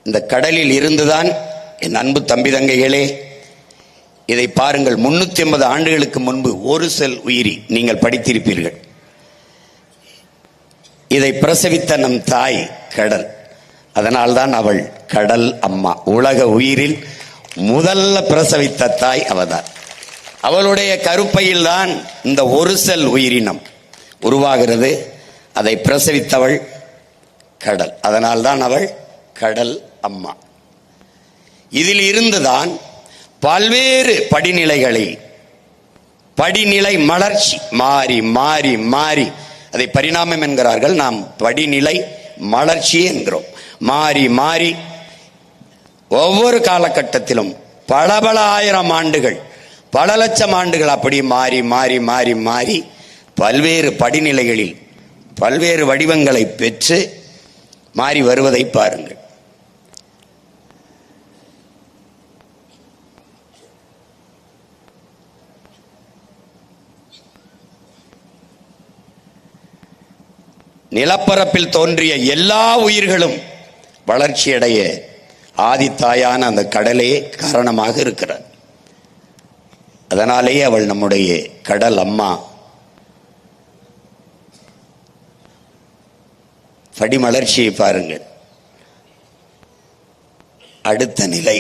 இந்த கடலில் இருந்துதான் என் அன்பு தம்பி தங்கைகளே, இதை பாருங்கள். 350 ஆண்டுகளுக்கு முன்பு ஒரு செல் உயிரி, நீங்கள் படித்திருப்பீர்கள். இதை பிரசவித்த நம் தாய் கடல். அதனால்தான் அவள் கடல் அம்மா. உலக உயிரில் முதல்ல பிரசவித்த தாய் அவதான். அவளுடைய கருப்பையில் தான் இந்த ஒரு செல் உயிரினம் உருவாகிறது. அதை பிரசவித்தவள் கடல். அதனால்தான் அவள் கடல் அம்மா. இதில் இருந்துதான் பல்வேறு படிநிலைகளில் படிநிலை மலர்ச்சி மாறி மாறி மாறி, அதை பரிணாமம் என்கிறார்கள், நாம் படிநிலை மலர்ச்சி என்கிறோம். மாறி மாறி ஒவ்வொரு காலகட்டத்திலும் பல பல ஆயிரம் ஆண்டுகள், பல லட்சம் ஆண்டுகள் அப்படி மாறி மாறி மாறி மாறி பல்வேறு படிநிலைகளில் பல்வேறு வடிவங்களை பெற்று மாறி வருவதை பாருங்கள். நிலப்பரப்பில் தோன்றிய எல்லா உயிர்களும் வளர்ச்சியடைய ஆதித்தாயான அந்த கடலே காரணமாக இருக்கிறார். அதனாலேயே அவள் நம்முடைய கடல் அம்மா. படிமலர்ச்சியை பாருங்கள். அடுத்த நிலை